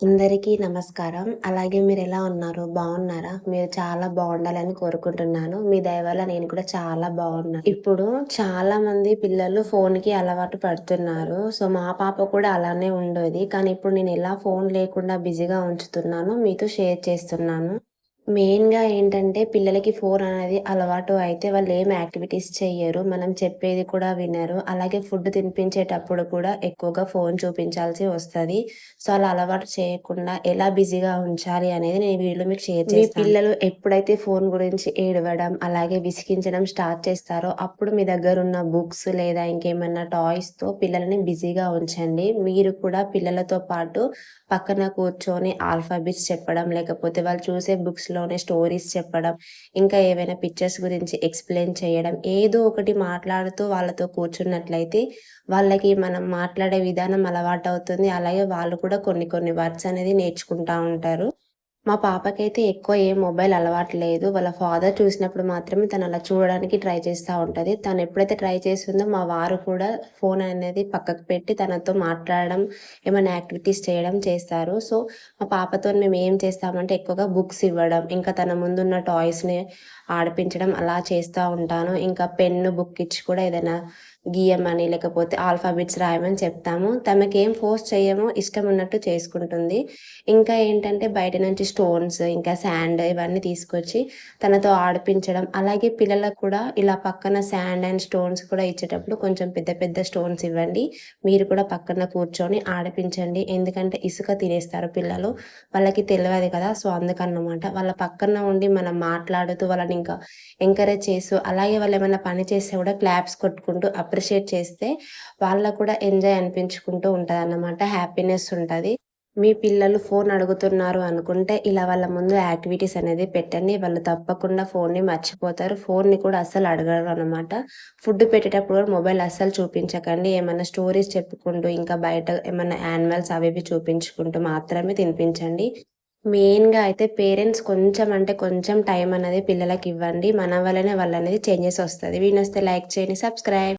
అందరికీ నమస్కారం. అలాగే మీరెలా ఉన్నారు? బావున్నారా? మీరు చాలా బావుండాలని కోరుకుంటున్నాను. మీ దయ వల్ల నేను కూడా చాలా బావున్నాను. ఇప్పుడు చాలామంది పిల్లలు ఫోన్‌కి అలవాటు పడుతున్నారు. సో, మా పాప కూడా అలానే ఉండేది. కానీ ఇప్పుడు నేనెలా ఫోన్ లేకుండా బిజీగా ఉంచుతున్నానో మీతో షేర్ చేస్తున్నాను. మెయిన్‌గా ఏంటంటే పిల్లలకి ఫోన్ అనేది అలవాటు అయితే వాళ్ళేం యాక్టివిటీస్ చెయ్యరు. మనం చెప్పేది కూడా వినరు. అలాగే ఫుడ్ తినిపించేటప్పుడు కూడా ఎక్కువగా ఫోన్ చూపించాల్సి వస్తది. సో, అలా అలవాటు చేయకుండా ఎలా బిజీగా ఉంచాలి అనేది నేను ఈ వీడియోలో మీకు షేర్ చేస్తాను. మీ పిల్లలు ఎప్పుడైతే ఫోన్ గురించి ఏడవడం, అలాగే విసిగించడం స్టార్ట్ చేస్తారో అప్పుడు మీ దగ్గరున్న బుక్స్ లేదా ఇంకేమన్నా టాయ్స్‌తో పిల్లలని బిజీగా ఉంచండి. మీరు కూడా పిల్లలతో పాటు పక్కన కూర్చొని ఆల్ఫాబెట్స్ చెప్పడం, లేకపోతే వాళ్ళు చూసే బుక్స్‌లోనే స్టోరీస్ చెప్పడం, ఇంకా ఏవైనా పిక్చర్స్ గురించి ఎక్స్‌ప్లెయిన్ చేయడం, ఏదో ఒకటి మాట్లాడుతూ వాళ్ళతో కూర్చున్నట్లయితే వాళ్ళకి మనం మాట్లాడే విధానం అలవాటవుతుంది. అలాగే వాళ్ళు కూడా కొన్ని కొన్ని వర్డ్స్ అనేది నేర్చుకుంటా ఉంటారు. మా పాపకైతే ఎక్కువ మొబైల్ అలవాటు లేదు. వాళ్ళ ఫాదర్ చూసినప్పుడు మాత్రమే తనలా చూడడానికి ట్రై చేస్తా ఉంటది. తనెప్పుడైతే ట్రై చేస్తుందో మా వారు కూడా ఫోన్ అనేది పక్కకు పెట్టి తనతో మాట్లాడడం, ఏమైనా యాక్టివిటీస్ చేయడం చేస్తారు. సో, మా పాపతోని మేము ఏం చేస్తామంటే ఎక్కువగా బుక్స్ ఇవ్వడం, ఇంకా తన ముందున్న టాయ్స్‌ని ఆడిపించడం అలా చేస్తా ఉంటాను. ఇంకా పెన్ను, బుక్ ఇచ్చి కూడా ఏదైనా గీయమని, లేకపోతే ఆల్ఫాబెట్స్ రాయమని చెప్తాము. తనకేం ఫోర్స్ చెయ్యము. ఇష్టం ఉన్నట్టు చేసుకుంటుంది. ఇంకా ఏంటంటే బయట నుంచి స్టోన్స్, ఇంకా శాండ్ ఇవన్నీ తీసుకొచ్చి తనతో ఆడిపించడం. అలాగే పిల్లలకు కూడా ఇలా పక్కన శాండ్ అండ్ స్టోన్స్ కూడా ఇచ్చేటప్పుడు కొంచెం పెద్ద పెద్ద స్టోన్స్ ఇవ్వండి. మీరు కూడా పక్కన కూర్చొని ఆడిపించండి. ఎందుకంటే ఇసుక తినేస్తారు పిల్లలు. వాళ్ళకి తెలవదు కదా! సో, అందుకనమాట. వాళ్ళ పక్కన ఉండి మనం మాట్లాడుతూ వాళ్ళని ఇంకా ఎంకరేజ్ చేస్తూ, అలాగే వాళ్ళేమన్నా పని చేస్తే కూడా క్లాప్స్ కొట్టుకుంటూ అప్రిషియేట్ చేస్తే వాళ్ళకి కూడా ఎంజాయ్ అనిపించుకుంటూ ఉంటదన్నమాట. హ్యాపీనెస్ ఉంటది. మీ పిల్లలు ఫోన్ అడుగుతున్నారు అనుకుంటే, ఇలా వాళ్ళ ముందు యాక్టివిటీస్ అనేది పెట్టండి. వాళ్ళు తప్పకుండా ఫోన్‌ని మర్చిపోతారు. ఫోన్‌ని కూడా అస్సలు అడగరు అనమాట. ఫుడ్ పెట్టేటప్పుడు కూడా మొబైల్ అస్సలు చూపించకండి. ఏమన్నా స్టోరీస్ చెప్పుకుంటూ, ఇంకా బయట ఏమన్నా యానిమల్స్ అవి ఇవి చూపించుకుంటూ మాత్రమే తినిపించండి. మెయిన్‌గా అయితే పేరెంట్స్ కొంచెం అంటే కొంచెం టైం అనేది పిల్లలకివ్వండి. మన వల్లనే వాళ్ళనేది చేంజెస్ ఒస్తది. వీడియో నచ్చితే లైక్ చేయండి. సబ్స్క్రైబ్.